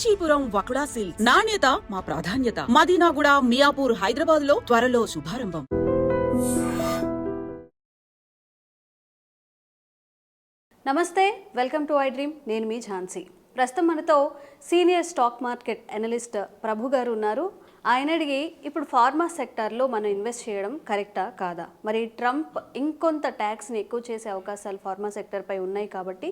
Kanchipuram వకుడా silks నాణ్యత మా ప్రాధాన్యత. మదీనాగూడ, మియాపూర్, హైదరాబాద్ లో త్వరలో శుభారంభం. నమస్తే, వెల్కమ్ టు ఐ డ్రీమ్. నేను మీ ఝాన్సీ. ప్రస్తుతం మనతో సీనియర్ స్టాక్ మార్కెట్ అనలిస్ట్ ప్రభు గారు ఉన్నారు. ఆయన అడిగి ఇప్పుడు ఫార్మా సెక్టార్లో మనం ఇన్వెస్ట్ చేయడం కరెక్టా కాదా, మరి ట్రంప్ ఇంకొంత ట్యాక్స్ని ఎక్కువ చేసే అవకాశాలు ఫార్మా సెక్టర్పై ఉన్నాయి కాబట్టి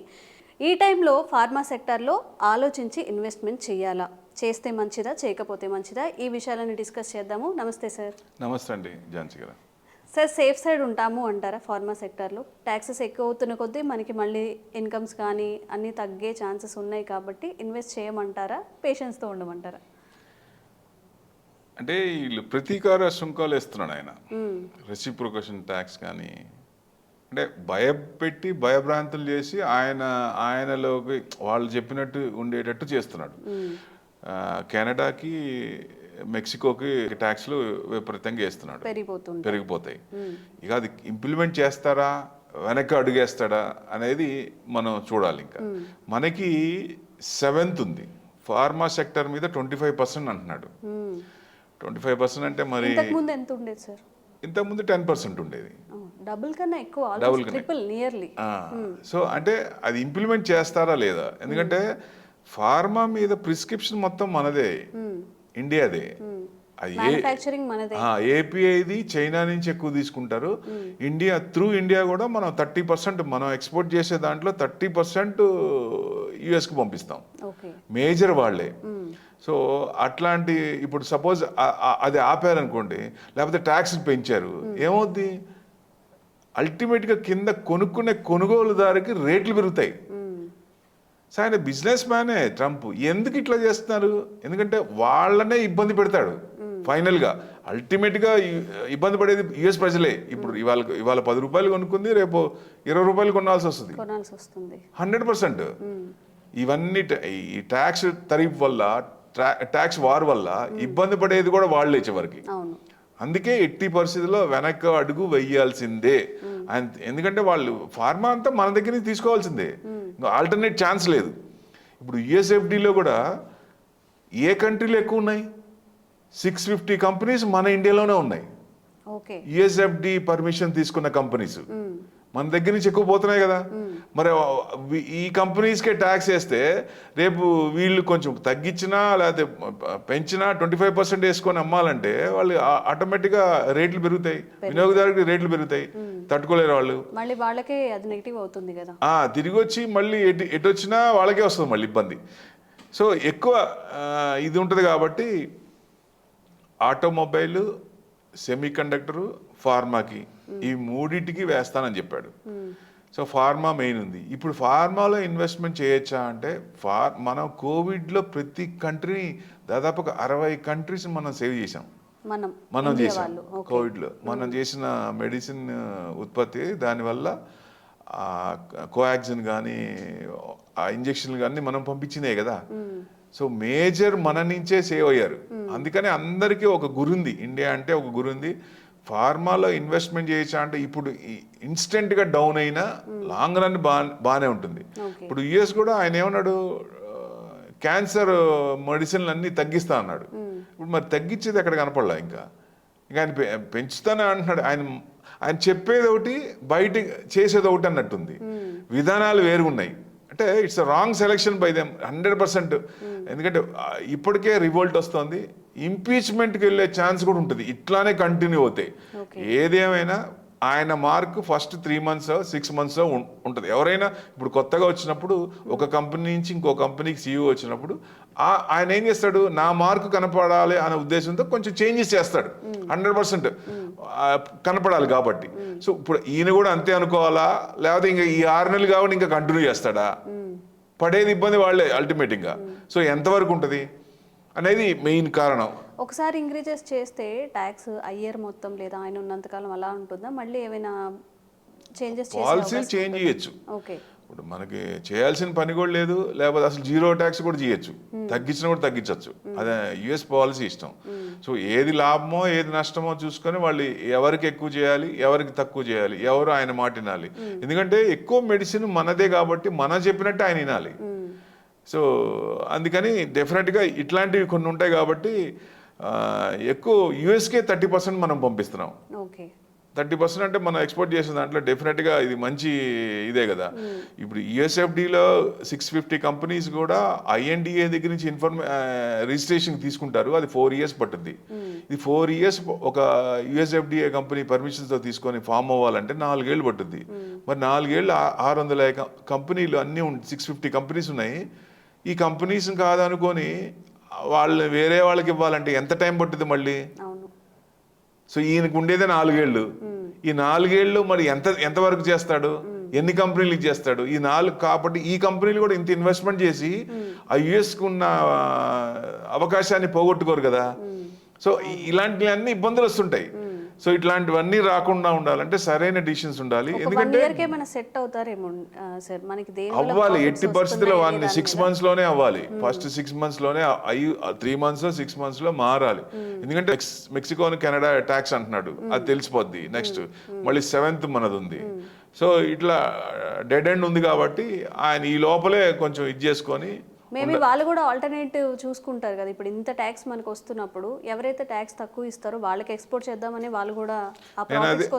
ఈ టైంలో ఫార్మా సెక్టార్లో ఆలోచించి ఇన్వెస్ట్మెంట్ చేయాలా, చేస్తే మంచిదా చేయకపోతే మంచిదా, ఈ విషయాలను డిస్కస్ చేద్దాము. నమస్తే సార్. నమస్తే అండి ఝాన్సీ గారు. సార్, సేఫ్ సైడ్ ఉంటాము అంటారా ఫార్మా సెక్టార్లో? ట్యాక్సెస్ ఎక్కువ అవుతున్న కొద్దీ మనకి మళ్ళీ ఇన్కమ్స్ కానీ అన్నీ తగ్గే ఛాన్సెస్ ఉన్నాయి కాబట్టి ఇన్వెస్ట్ చేయమంటారా, పేషెన్స్తో ఉండమంటారా? అంటే వీళ్ళు ప్రతీకార సుంకాలు వేస్తున్నాడు ఆయన, రెసిప్రొకేషన్ ట్యాక్స్ కానీ, అంటే భయపెట్టి భయభ్రాంతులు చేసి ఆయనలోకి వాళ్ళు చెప్పినట్టు ఉండేటట్టు చేస్తున్నాడు. కెనడాకి, మెక్సికోకి ట్యాక్స్లు విపరీతంగా వేస్తున్నాడు, పెరిగిపోతాయి. ఇక అది ఇంప్లిమెంట్ చేస్తారా, వెనక్కి అడుగేస్తాడా అనేది మనం చూడాలి. ఇంకా మనకి 7th ఉంది ఫార్మా సెక్టర్ మీద 25% అంటున్నాడు. 25% అంటే మరి ఎంత ఉండేది సార్? ఇంతకుముందు 10% ఉండేది. డబుల్ కన్నా ఎక్కువ, ట్రిపుల్ నియర్లీ. సో అంటే అది ఇంప్లిమెంట్ చేస్తారా లేదా, ఎందుకంటే ఫార్మా మీద ప్రిస్క్రిప్షన్ మొత్తం మనదే, ఇండియాదే. అది ఏపీఐది చైనా నుంచి ఎక్కువ తీసుకుంటారు. ఇండియా కూడా మనం 30%, మనం ఎక్స్పోర్ట్ చేసే దాంట్లో 30% యుఎస్కి పంపిస్తాం, మేజర్ వాళ్ళే. సో అట్లాంటి ఇప్పుడు సపోజ్ అది ఆపారనుకోండి, లేకపోతే ట్యాక్స్ పెంచారు, ఏమవుద్ది? అల్టిమేట్గా కింద కొనుక్కునే కొనుగోలుదారికి రేట్లు పెరుగుతాయి. సో ఆయన బిజినెస్ మ్యానే ట్రంప్. ఎందుకు ఇట్లా చేస్తున్నారు? ఎందుకంటే వాళ్ళనే ఇబ్బంది పెడతాడు ఫైనల్గా. అల్టిమేట్గా ఇబ్బంది పడేది యుఎస్ ప్రజలే. ఇప్పుడు ఇవాళ 10 రూపాయలు కొనుక్కుంది, రేపు 20 రూపాయలు కొనాల్సి వస్తుంది 100%. ఇవన్నీ ఈ ట్యాక్స్ తరీఫ్ వల్ల, ట్యాక్స్ వార్ వల్ల ఇబ్బంది పడేది కూడా వాళ్ళే చివరికి. అందుకే ఎట్టి పరిస్థితుల్లో వెనక్కి అడుగు వెయ్యాల్సిందే. ఎందుకంటే వాళ్ళు ఫార్మా అంతా మన దగ్గర నుంచి తీసుకోవాల్సిందే, ఆల్టర్నేట్ ఛాన్స్ లేదు. ఇప్పుడు యుఎస్ఎఫ్డిలో కూడా ఏ కంట్రీలో ఎక్కువ ఉన్నాయి? 650 కంపెనీస్ మన ఇండియాలోనే ఉన్నాయి. యుఎస్ఎఫ్డి పర్మిషన్ తీసుకున్న కంపెనీస్ మన దగ్గర నుంచి ఎక్కువ పోతున్నాయి కదా. మరి ఈ కంపెనీస్కే ట్యాక్స్ వేస్తే రేపు వీళ్ళు కొంచెం తగ్గించినా లేకపోతే పెంచినా 25% వేసుకొని అమ్మాలంటే వాళ్ళు ఆటోమేటిక్గా రేట్లు పెరుగుతాయి, వినియోగదారుకి రేట్లు పెరుగుతాయి, తట్టుకోలేరు వాళ్ళు. మళ్ళీ వాళ్ళకే అది నెగిటివ్ అవుతుంది కదా. తిరిగి వచ్చి మళ్ళీ ఎటు వచ్చినా వాళ్ళకే వస్తుంది మళ్ళీ ఇబ్బంది. సో ఎక్కువ ఇది ఉంటుంది కాబట్టి ఆటోమొబైల్, సెమీ కండక్టరు, ఫార్మాకి, ఈ మూడింటికి వేస్తానని చెప్పాడు. సో ఫార్మా మెయిన్ ఉంది. ఇప్పుడు ఫార్మాలో ఇన్వెస్ట్మెంట్ చేయొచ్చా అంటే, మనం కోవిడ్లో ప్రతి కంట్రీ దాదాపు 60 కంట్రీస్ మనం సేవ్ చేసాం. మనం చేసాం కోవిడ్లో. మనం చేసిన మెడిసిన్ ఉత్పత్తి, దానివల్ల కోవాక్సిన్ కానీ ఆ ఇంజక్షన్లు కానీ మనం పంపించినాయి కదా. సో మేజర్ మన నుంచే సేవ్ అయ్యారు. అందుకని అందరికీ ఒక గురుంది, ఇండియా అంటే ఒక గురుంది. ఫార్మాలో ఇన్వెస్ట్మెంట్ చేయొచ్చా అంటే, ఇప్పుడు ఇన్స్టెంట్గా డౌన్ అయినా లాంగ్ రన్ బాగానే ఉంటుంది. ఇప్పుడు యుఎస్ కూడా ఆయన ఏమన్నాడు, క్యాన్సర్ మెడిసిన్లు అన్నీ తగ్గిస్తా అన్నాడు. ఇప్పుడు మరి తగ్గించేది ఎక్కడ కనపడలా. ఇంకా ఆయన పెంచుతానే అంటున్నాడు. ఆయన చెప్పేది ఒకటి, బయట చేసేది ఒకటి అన్నట్టుంది. విధానాలు వేరుగున్నాయి. అంటే it's wrong selection by them 100%. ఎందుకంటే ఇప్పటికే రివోల్ట్ వస్తుంది, ఇంపీచ్మెంట్కి వెళ్ళే ఛాన్స్ కూడా ఉంటుంది ఇట్లానే కంటిన్యూ అవుతాయి. ఏదేమైనా ఆయన మార్క్ ఫస్ట్ 3 months 6 months ఉంటుంది. ఎవరైనా ఇప్పుడు కొత్తగా వచ్చినప్పుడు ఒక కంపెనీ నుంచి ఇంకో కంపెనీకి CEO వచ్చినప్పుడు ఆయన ఏం చేస్తాడు, నా మార్కు కనపడాలి అనే ఉద్దేశంతో కొంచెం చేంజెస్ చేస్తాడు. 100% కనపడాలి కాబట్టి. సో ఇప్పుడు ఈయన కూడా అంతే అనుకోవాలా, లేకపోతే ఇంకా ఈ 6 నెలలు కాబట్టి ఇంకా కంటిన్యూ చేస్తాడా? పడేది ఇబ్బంది వాళ్ళే అల్టిమేటింగ్గా. సో ఎంతవరకు ఉంటుంది అనేది మెయిన్ కారణం. ఒకసారి ఇంక్రీజెస్ చేస్తే ట్యాక్స్ ఇయర్ మొత్తం లేదా ఆయన ఉన్నంతకాలం అలా ఉంటుందా? మళ్ళీ ఏమైనా చేంజెస్ పాలసీలు చేంజ్ చేయొచ్చు. ఇప్పుడు మనకి చేయాల్సిన పని కూడా లేదు, లేకపోతే అసలు 0 ట్యాక్స్ కూడా చేయొచ్చు, తగ్గించినా కూడా తగ్గించవచ్చు. అదే యుఎస్ పాలసీ ఇష్టం. సో ఏది లాభమో ఏది నష్టమో చూసుకొని వాళ్ళు ఎవరికి ఎక్కువ చేయాలి, ఎవరికి తక్కువ చేయాలి, ఎవరు ఆయన మాట వినాలి. ఎందుకంటే ఎక్కువ మెడిసిన్ మనదే కాబట్టి మనం చెప్పినట్టు ఆయన వినాలి. సో అందుకని డెఫినెట్గా ఇట్లాంటివి కొన్ని ఉంటాయి కాబట్టి ఎక్కువ యూఎస్కే 30% మనం పంపిస్తున్నాం. ఓకే. 30% అంటే మనం ఎక్స్పోర్ట్ చేసిన దాంట్లో డెఫినెట్గా ఇది మంచి ఇదే కదా. ఇప్పుడు యుఎస్ఎఫ్డిలో 650 కంపెనీస్ కూడా ఐఎన్డిఏ దగ్గర నుంచి రిజిస్ట్రేషన్ తీసుకుంటారు. అది 4 years పట్టుద్ది. ఇది 4 years ఒక యుఎస్ఎఫ్డిఏ కంపెనీ పర్మిషన్స్తో తీసుకొని ఫామ్ అవ్వాలంటే 4 ఏళ్ళు పట్టుద్ది. మరి 4 ఏళ్ళు 600 కంపెనీలు అన్నీ 650 కంపెనీస్ ఉన్నాయి. ఈ కంపెనీస్ కాదనుకొని వాళ్ళు వేరే వాళ్ళకి ఇవ్వాలంటే ఎంత టైం పట్టుద్ది మళ్ళీ. సో ఈయనకు ఉండేదే 4 ఏళ్ళు. ఈ 4 ఏళ్ళు మరి ఎంతవరకు చేస్తాడు, ఎన్ని కంపెనీలకు చేస్తాడు? ఈ 4 కాబట్టి ఈ కంపెనీలు కూడా ఇంత ఇన్వెస్ట్మెంట్ చేసి ఆ యుఎస్కు ఉన్న అవకాశాన్ని పోగొట్టుకోరు కదా. సో ఇలాంటివన్నీ ఇబ్బందులు వస్తుంటాయి. సో ఇట్లాంటివన్నీ రాకుండా ఉండాలంటే సరైన డిసిషన్స్ ఉండాలి. ఎందుకంటే అవ్వాలి, ఎట్టి పరిస్థితుల్లో 6 months లోనే అవ్వాలి. ఫస్ట్ 6 months లోనే 3 months 6 months లో మారాలి. ఎందుకంటే మెక్సికో కెనడా ట్యాక్స్ అంటున్నాడు, అది తెలిసిపోద్ది. నెక్స్ట్ మళ్ళీ 7th మనది ఉంది. సో ఇట్లా డెడ్ ఎండ్ ఉంది కాబట్టి ఆయన ఈ లోపలే కొంచెం ఇది చేసుకొని మేబీ వాళ్ళు కూడా ఆల్టర్నేటివ్ చూసుకుంటారు కదా. ఇప్పుడు ఇంత ట్యాక్స్ మనకు వస్తున్నప్పుడు ఎవరైతే ట్యాక్స్ తక్కువ ఇస్తారో వాళ్ళకి ఎక్స్పోర్ట్ చేద్దామని వాళ్ళు కూడా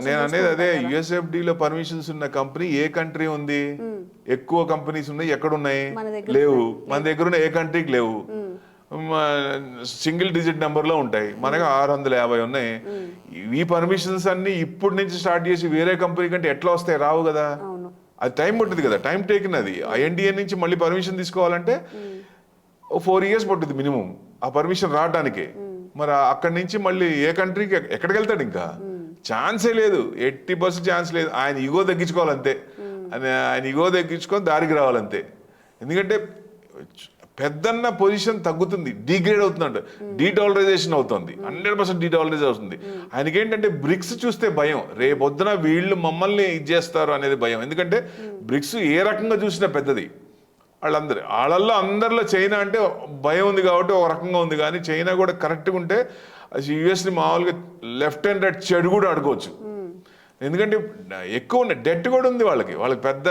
నేను అనేది అదే. యుఎస్ఎఫ్డిలో పర్మిషన్స్ ఉన్న కంపెనీ ఏ కంట్రీ ఉంది? ఎక్కువ కంపెనీస్ ఉన్నాయి, ఎక్కడ ఉన్నాయి? లేవు. మన దగ్గర ఉన్న ఏ కంట్రీకి లేవు. సింగిల్ డిజిట్ నెంబర్ లో ఉంటాయి. మనకు 650 ఉన్నాయి. ఈ పర్మిషన్స్ అన్ని ఇప్పుడు నుంచి స్టార్ట్ చేసి వేరే కంపెనీ కంటే ఎట్లా వస్తాయి? రావు కదా. అది టైం పట్టుద్ది కదా, టైం టేకిన్. అది ఐఎన్డిఏ నుంచి మళ్ళీ పర్మిషన్ తీసుకోవాలంటే 4 years పట్టుద్ది మినిమం ఆ పర్మిషన్ రావడానికే. మరి అక్కడి నుంచి మళ్ళీ ఏ కంట్రీకి ఎక్కడికి వెళ్తాడు? ఇంకా ఛాన్సే లేదు, 80% ఛాన్స్ లేదు. ఆయన ఈగో తగ్గించుకోవాలంతే. ఆయన ఈగో తగ్గించుకొని దారికి రావాలంతే. ఎందుకంటే పెద్దన్న పొజిషన్ తగ్గుతుంది, డిగ్రేడ్ అవుతుందంట, డీడాలరైజేషన్ అవుతుంది, 100% డీడాలరైజ్ అవుతుంది. ఆయనకి ఏంటంటే బ్రిక్స్ చూస్తే భయం, రేపొద్దున వీళ్ళు మమ్మల్ని ఇది చేస్తారు అనేది భయం. ఎందుకంటే బ్రిక్స్ ఏ రకంగా చూసినా పెద్దది. వాళ్ళల్లో అందరిలో చైనా అంటే భయం ఉంది కాబట్టి ఒక రకంగా ఉంది. కానీ చైనా కూడా కరెక్ట్గా ఉంటే యుఎస్ని మామూలుగా లెఫ్ట్ అండ్ రైట్ చెడు కూడా అడుకోవచ్చు. ఎందుకంటే ఎక్కువ డెట్ కూడా ఉంది వాళ్ళకి పెద్ద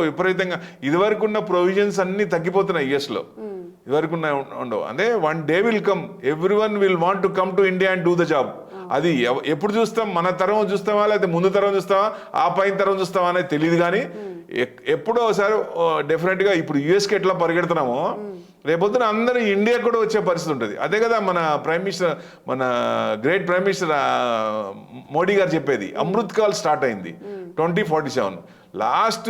విపరీతంగా. ఇదివరకు ఉన్న ప్రొవిజన్స్ అన్ని తగ్గిపోతున్నాయి యుఎస్లో. ఇదివరకు ఉండవు. అంటే one day will come, everyone will want to come to India and do the job. అది ఎప్పుడు చూస్తాం? మన తరం చూస్తామా, లేకపోతే ముందు తరం చూస్తామా, ఆ పైన తరం చూస్తామా అనేది తెలియదు. కానీ ఎప్పుడో ఒకసారి డెఫినెట్గా ఇప్పుడు యుఎస్కి ఎట్లా పరిగెడుతున్నామో రేపొద్దున అందరూ ఇండియాకి కూడా వచ్చే పరిస్థితి ఉంటుంది. అదే కదా మన ప్రైమ్ మినిస్టర్, మన గ్రేట్ ప్రైమ్ మినిస్టర్ మోడీ గారు చెప్పేది. అమృత్ కాల్ స్టార్ట్ అయింది 2047. లాస్ట్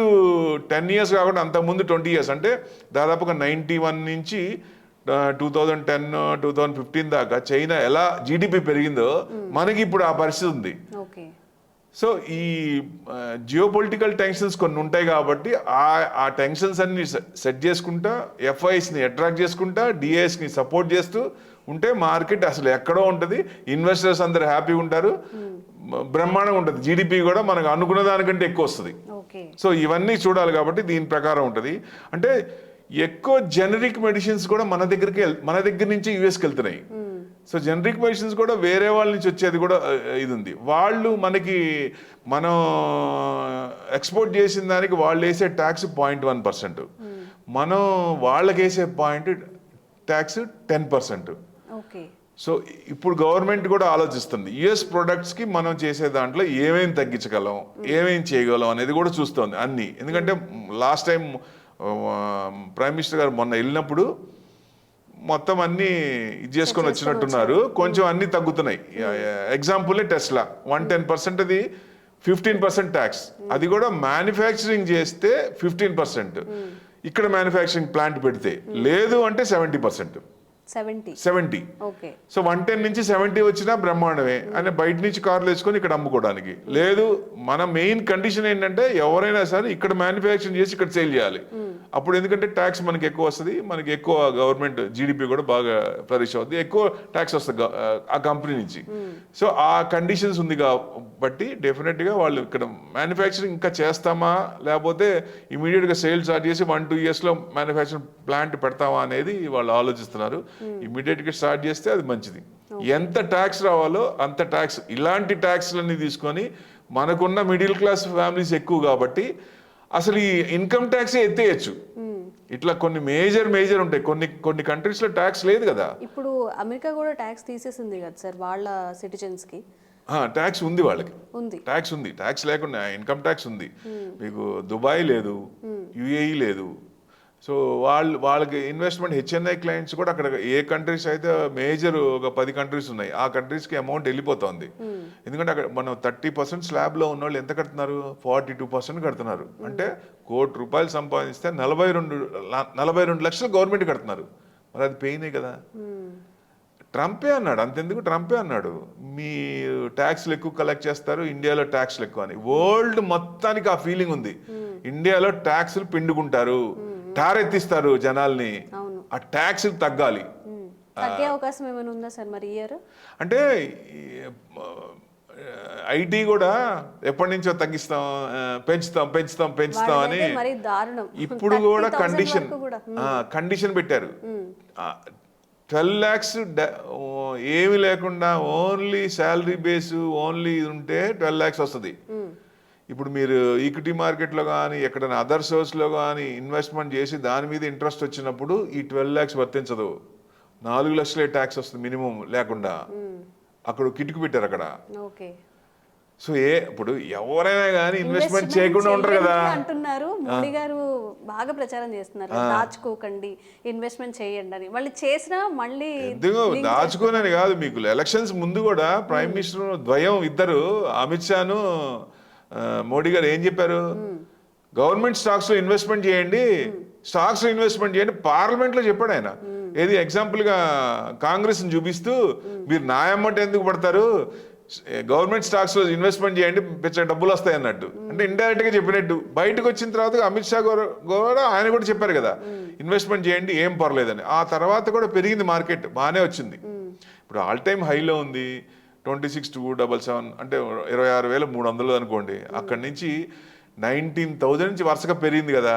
10 years కాకుండా అంతకుముందు 20 years, అంటే దాదాపుగా 91 నుంచి 2010, 2015 దాకా చైనా ఎలా జీడిపి పెరిగిందో మనకి ఇప్పుడు ఆ పరిస్థితి ఉంది. సో ఈ జియోపొలిటికల్ టెన్షన్స్ కొన్ని ఉంటాయి కాబట్టి ఆ టెన్షన్స్ అన్ని సెట్ చేసుకుంటా, ఎఫ్ఐఎస్ని అట్రాక్ట్ చేసుకుంటా, డిఐఎస్ని సపోర్ట్ చేస్తూ ఉంటే మార్కెట్ అసలు ఎక్కడో ఉంటుంది. ఇన్వెస్టర్స్ అందరు హ్యాపీగా ఉంటారు, బ్రహ్మాండంగా ఉంటుంది. జీడిపి కూడా మనకు అనుకున్న దానికంటే ఎక్కువ వస్తుంది. సో ఇవన్నీ చూడాలి కాబట్టి దీని ప్రకారం ఉంటుంది. అంటే ఎక్కువ జెనరిక్ మెడిసిన్స్ కూడా మన దగ్గర నుంచి యుఎస్కి వెళ్తున్నాయి. సో జనరిక్ మెడిసిన్స్ కూడా వేరే వాళ్ళ నుంచి వచ్చేది కూడా ఇది ఉంది. వాళ్ళు మనం ఎక్స్పోర్ట్ చేసిన దానికి వాళ్ళు వేసే ట్యాక్స్ 0.1%, మనం వాళ్ళకి వేసే ట్యాక్స్ 10%. సో ఇప్పుడు గవర్నమెంట్ కూడా ఆలోచిస్తుంది యుఎస్ ప్రొడక్ట్స్కి మనం చేసే దాంట్లో ఏమేమి తగ్గించగలం, ఏమేమి చేయగలం అనేది కూడా చూస్తుంది అన్ని. ఎందుకంటే లాస్ట్ టైం ప్రైమ్ మినిస్టర్ గారు మొన్న వెళ్ళినప్పుడు మొత్తం అన్ని ఇది చేసుకొని వచ్చినట్టున్నారు. కొంచెం అన్ని తగ్గుతున్నాయి. ఎగ్జాంపుల్ టెస్లా 110%, అది 15% ట్యాక్స్. అది కూడా మ్యానుఫ్యాక్చరింగ్ చేస్తే 15%, ఇక్కడ మ్యానుఫ్యాక్చరింగ్ ప్లాంట్ పెడితే. లేదు అంటే 70%. 70. సో 110 నుంచి 70 వచ్చినా బ్రహ్మాండమే. అంటే బయట నుంచి కార్లు వేసుకొని ఇక్కడ అమ్ముకోవడానికి. లేదు, మన మెయిన్ కండిషన్ ఏంటంటే ఎవరైనా సరే ఇక్కడ మ్యానుఫ్యాక్చరింగ్ చేసి ఇక్కడ సేల్ చేయాలి. అప్పుడు ఎందుకంటే ట్యాక్స్ మనకి ఎక్కువ వస్తుంది, మనకి ఎక్కువ గవర్నమెంట్ జీడిపి కూడా బాగా ఫ్లరిష్ అవుతుంది, ఎక్కువ ట్యాక్స్ వస్తుంది ఆ కంపెనీ నుంచి. సో ఆ కండిషన్స్ ఉంది కాబట్టి డెఫినెట్గా వాళ్ళు ఇక్కడ మ్యానుఫ్యాక్చరింగ్ ఇంకా చేస్తామా, లేకపోతే ఇమీడియట్గా సేల్ స్టార్ట్ చేసి 1-2 yearsలో మ్యానుఫ్యాక్చరింగ్ ప్లాంట్ పెడతామా అనేది వాళ్ళు ఆలోచిస్తున్నారు. ఇమీడియట్గా స్టార్ట్ చేస్తే అది మంచిది. ఎంత ట్యాక్స్ రావాలో అంత ట్యాక్స్, ఇలాంటి ట్యాక్స్లన్నీ తీసుకొని మనకున్న మిడిల్ క్లాస్ ఫ్యామిలీస్ ఎక్కువ కాబట్టి అసలు ఈ ఇన్కమ్ ట్యాక్సే ఎత్తేయచ్చు. ఇట్లా కొన్ని మేజర్ ఉంటాయి. కొన్ని కంట్రీస్లో ట్యాక్స్ లేదు కదా. ఇప్పుడు అమెరికా కూడా ట్యాక్స్ తీసేసింది కదా సార్ వాళ్ళ సిటిజన్స్కి. ట్యాక్స్ ఉంది, వాళ్ళకి ఉంది, ట్యాక్స్ ఉంది. ట్యాక్స్ లేకుండా ఇన్కమ్ ట్యాక్స్ ఉంది. మీకు దుబాయ్ లేదు, యుఏఈ లేదు. సో వాళ్ళకి ఇన్వెస్ట్మెంట్ హెచ్ఎన్ఐ క్లయింట్స్ కూడా అక్కడ ఏ కంట్రీస్ అయితే మేజర్ ఒక 10 కంట్రీస్ ఉన్నాయి, ఆ కంట్రీస్కి అమౌంట్ వెళ్ళిపోతుంది. ఎందుకంటే అక్కడ మనం 30% స్లాబ్లో ఉన్న వాళ్ళు ఎంత కడుతున్నారు, 42% కడుతున్నారు. అంటే ₹1,00,00,000 సంపాదిస్తే 42 లక్షలు గవర్నమెంట్ కడుతున్నారు. మరి అది పెయినే కదా. ట్రంపే అన్నాడు, అంతెందుకు ట్రంపే అన్నాడు, మీ ట్యాక్స్లు ఎక్కువ కలెక్ట్ చేస్తారు, ఇండియాలో ట్యాక్స్లు ఎక్కువ అని. వరల్డ్ మొత్తానికి ఆ ఫీలింగ్ ఉంది, ఇండియాలో ట్యాక్స్లు పిండుకుంటారు, టారెత్తిస్తారు జనాల్ని, ఆ ట్యాక్స్లు తగ్గాలి. తగ్గే అవకాశం ఏమైనా ఉందా సార్ మరి ఇయర్? అంటే ఐటీ కూడా ఎప్పటి నుంచో తగ్గిస్తాం, పెంచుతాం అని మరి దారుణం. ఇప్పుడు కూడా కండిషన్ పెట్టారు. 12 lakhs ఏమి లేకుండా ఓన్లీ శాలరీ బేస్ ఓన్లీ ఉంటే 12 lakhs వస్తుంది. ఇప్పుడు మీరు ఈక్విటీ మార్కెట్లో కానీ ఎక్కడైనా అదర్ సోర్స్లో కానీ ఇన్వెస్ట్మెంట్ చేసి దాని మీద ఇంట్రెస్ట్ వచ్చినప్పుడు ఈ 12 lakhs వర్తించదు. 4 లక్షలే ట్యాక్స్ వస్తుంది మినిమం లేకుండా. అక్కడ కిటికీ పెట్టారు అక్కడ. సో ఇప్పుడు ఎవరైనా కానీ ఇన్వెస్ట్మెంట్ చేయకుండా ఉంటారు కదా అంటున్నారు. మోడీ గారు బాగా ప్రచారం చేస్తున్నారు, దాచుకోకండి, ఇన్వెస్ట్మెంట్ చేయండి అని. వాళ్ళు చేసినా మళ్ళీ ఎందుకు దాచుకోనని కాదు, మీకు ఎలక్షన్స్ ముందు కూడా ప్రైమ్ మినిస్టర్ ద్వయం ఇద్దరు, అమిత్ షాను మోడీ గారు ఏం చెప్పారు, గవర్నమెంట్ స్టాక్స్ లో ఇన్వెస్ట్మెంట్ చేయండి, స్టాక్స్ లో ఇన్వెస్ట్మెంట్ చేయండి, పార్లమెంట్ లో చెప్పాడు ఆయన. ఏది ఎగ్జాంపుల్ గా కాంగ్రెస్ ని చూపిస్తూ, మీరు నా అమౌంట్ ఎందుకు పడతారు, గవర్నమెంట్ స్టాక్స్ లో ఇన్వెస్ట్మెంట్ చేయండి, పెద్ద డబ్బులు వస్తాయి అన్నట్టు. అంటే ఇండైరెక్ట్ గా చెప్పినట్టు. బయటకు వచ్చిన తర్వాత అమిత్ షా కూడా ఆయన కూడా చెప్పారు కదా, ఇన్వెస్ట్మెంట్ చేయండి ఏం పర్లేదని. ఆ తర్వాత కూడా పెరిగింది మార్కెట్, బాగానే వచ్చింది. ఇప్పుడు ఆల్ టైమ్ హైలో ఉంది 26,277, అంటే 26,300 అనుకోండి. అక్కడి నుంచి 19,000 నుంచి వరుసగా పెరిగింది కదా.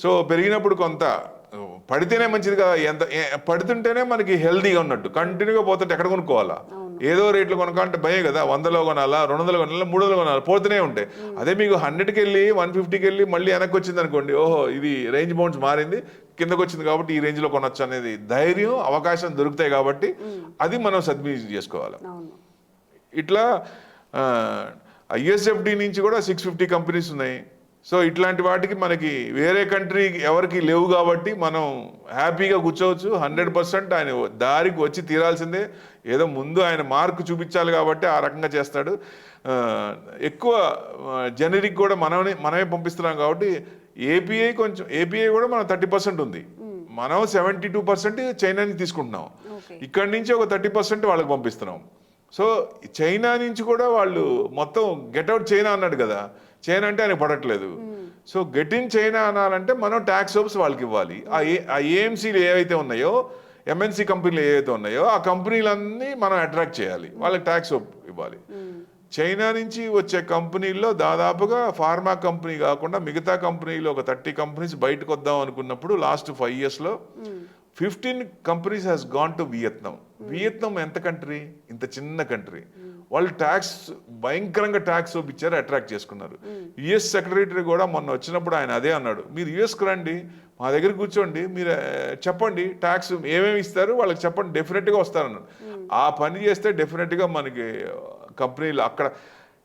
సో పెరిగినప్పుడు కొంత పడితేనే మంచిది కదా, ఎంత పడుతుంటేనే మనకి హెల్దీగా ఉన్నట్టు. కంటిన్యూగా పోతుంటే ఎక్కడ కొనుక్కోవాలా, ఏదో రేట్లు కొనుక్కోవాలంటే భయం కదా. 100లో కొనాలా, 200లో కొనాలా, 300లో కొనాలా, పోతూనే ఉంటాయి. అదే మీకు 100కి వెళ్ళి 150కి వెళ్ళి మళ్ళీ వెనక్కి వచ్చింది అనుకోండి, ఓహో ఇది రేంజ్ బౌండ్స్ మారింది, కిందకు వచ్చింది కాబట్టి ఈ రేంజ్లో కొనొచ్చు అనేది ధైర్యం, అవకాశం దొరుకుతాయి కాబట్టి అది మనం సద్వినియోగం చేసుకోవాలి. ఇట్లా ఐఎస్ఎఫ్డి నుంచి కూడా 650 కంపెనీస్ ఉన్నాయి. సో ఇట్లాంటి వాటికి మనకి వేరే కంట్రీ ఎవరికి లేవు కాబట్టి మనం హ్యాపీగా కూర్చోవచ్చు. 100% ఆయన దారికి వచ్చి తీరాల్సిందే. ఏదో ముందు ఆయన మార్కు చూపించాలి కాబట్టి ఆ రకంగా చేస్తాడు. ఎక్కువ జనరిక్ కూడా మనమే పంపిస్తున్నాం కాబట్టి ఏపీఐ కూడా మనం 30% ఉంది, మనం 72% చైనా నుంచి తీసుకుంటున్నాం. ఇక్కడి నుంచి ఒక 30% వాళ్ళకి పంపిస్తున్నాం. సో చైనా నుంచి కూడా వాళ్ళు మొత్తం గెట్అవుట్ చైనా అన్నాడు కదా, చైనా అంటే ఆయన పడట్లేదు. సో గెట్ ఇన్ చైనా అనాలంటే మనం ట్యాక్స్ హోప్స్ వాళ్ళకి ఇవ్వాలి. ఆ ఏఎంసీలు ఏవైతే ఉన్నాయో, ఎంఎన్సీ కంపెనీలు ఏవైతే ఉన్నాయో, ఆ కంపెనీలన్నీ మనం అట్రాక్ట్ చేయాలి, వాళ్ళకి ట్యాక్స్ హోప్ ఇవ్వాలి. చైనా నుంచి వచ్చే కంపెనీల్లో దాదాపుగా ఫార్మా కంపెనీ కాకుండా మిగతా కంపెనీలు ఒక 30 కంపెనీస్ బయటకు వద్దాం అనుకున్నప్పుడు last 5 yearsలో 15 companies has gone to Vietnam. Vietnam ఎంత కంట్రీ, ఇంత చిన్న కంట్రీ, వాళ్ళు ట్యాక్స్ భయంకరంగా ట్యాక్స్ ఇచ్చారు, అట్రాక్ట్ చేసుకున్నారు. యుఎస్ సెక్రటరీ కూడా మొన్న వచ్చినప్పుడు ఆయన అదే అన్నాడు, మీరు యుఎస్కి రండి, మా దగ్గర కూర్చోండి, మీరు చెప్పండి ట్యాక్స్ ఏమేమి ఇస్తారు వాళ్ళకి చెప్పండి, డెఫినెట్గా వస్తారన్నాడు. ఆ పని చేస్తే డెఫినెట్గా మనకి కంపెనీలు అక్కడ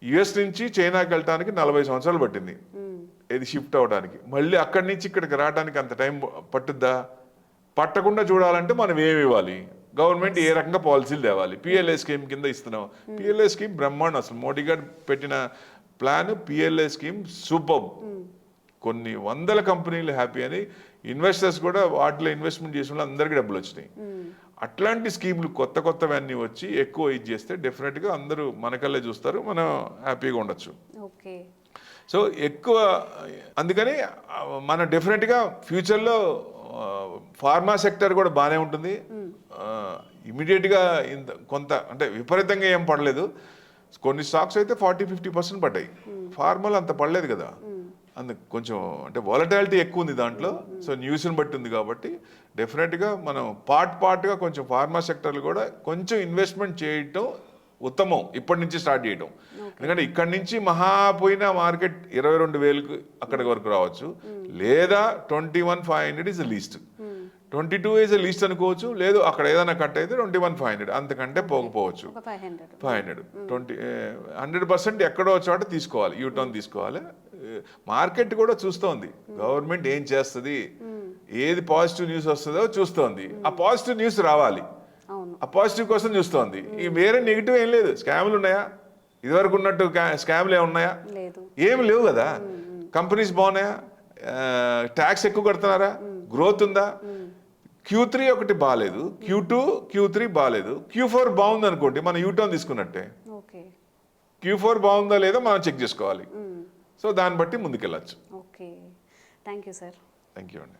యుఎస్ నుంచి చైనాకి వెళ్ళటానికి 40 సంవత్సరాలు పట్టింది ఇది షిఫ్ట్ అవడానికి. మళ్ళీ అక్కడి నుంచి ఇక్కడికి రావడానికి అంత టైం పట్టుద్దా? పట్టకుండా చూడాలంటే మనం ఏమి ఇవ్వాలి, గవర్నమెంట్ ఏ రకంగా పాలసీలు తేవాలి. పిఎల్ఐ స్కీమ్ కింద ఇస్తున్నాం. పిఎల్ఐ స్కీమ్ బ్రహ్మాండం, అసలు మోడీ గారు పెట్టిన ప్లాన్ పిఎల్ఐ స్కీమ్ సూపర్. కొన్ని వందల కంపెనీలు హ్యాపీ అని, ఇన్వెస్టర్స్ కూడా వాటిలో ఇన్వెస్ట్మెంట్ చేసిన వాళ్ళు అందరికీ డబ్బులు వచ్చినాయి. అట్లాంటి స్కీములు కొత్తవన్నీ వచ్చి ఎక్కువ ఇది చేస్తే డెఫినెట్గా అందరూ మనకల్లే చూస్తారు, మనం హ్యాపీగా ఉండొచ్చు. సో ఎక్కువ అందుకని మన డెఫినెట్గా ఫ్యూచర్లో ఫార్మా సెక్టర్ కూడా బాగానే ఉంటుంది. ఇమీడియట్గా కొంత అంటే విపరీతంగా ఏం పడలేదు. కొన్ని స్టాక్స్ అయితే 40-50% పడ్డాయి, ఫార్మాలో అంత పడలేదు కదా. అందుకు కొంచెం అంటే వాలటాలిటీ ఎక్కువ ఉంది దాంట్లో. సో న్యూస్ని బట్టి ఉంది కాబట్టి డెఫినెట్గా మనం పార్ట్గా కొంచెం ఫార్మా సెక్టర్లు కూడా కొంచెం ఇన్వెస్ట్మెంట్ చేయటం ఉత్తమం ఇప్పటి నుంచి స్టార్ట్ చేయడం. ఎందుకంటే ఇక్కడి నుంచి మహా పోయిన మార్కెట్ 22,000 అక్కడి వరకు రావచ్చు, లేదా 21,500 ఇస్ లీస్ట్, 22 ఇస్ లీస్ట్ అనుకోవచ్చు, లేదు అక్కడ ఏదైనా కట్ అయితే 21,500, అంతకంటే పోకపోవచ్చు. 500 100% ఎక్కడో చోట తీసుకోవాలి, యూటర్న్ తీసుకోవాలి. మార్కెట్ కూడా చూస్తోంది గవర్నమెంట్ ఏం చేస్తుంది, ఏది పాజిటివ్ న్యూస్ వస్తుందో చూస్తోంది. ఆ పాజిటివ్ న్యూస్ రావాలి, ఆ పాజిటివ్ కోసం చూస్తోంది. ఈ వేరే నెగిటివ్ ఏం లేదు. స్కామ్లు ఉన్నాయా? ఇదివరకు ఉన్నట్టు స్కామ్లు ఏమున్నాయా? ఏమి లేవు కదా. కంపెనీస్ బాగున్నాయా? ట్యాక్స్ ఎక్కువ కడుతున్నారా? గ్రోత్ ఉందా? Q3 ఒకటి బాగాలేదు, Q2 Q3 బాగాలేదు, Q4 బాగుంది అనుకోండి, మనం యూటర్న్ తీసుకున్నట్టే. Q4 బాగుందా లేదా మనం చెక్ చేసుకోవాలి. సో దాన్ని బట్టి ముందుకెళ్ళచ్చు. Okay, thank you sir. Thank you అండి.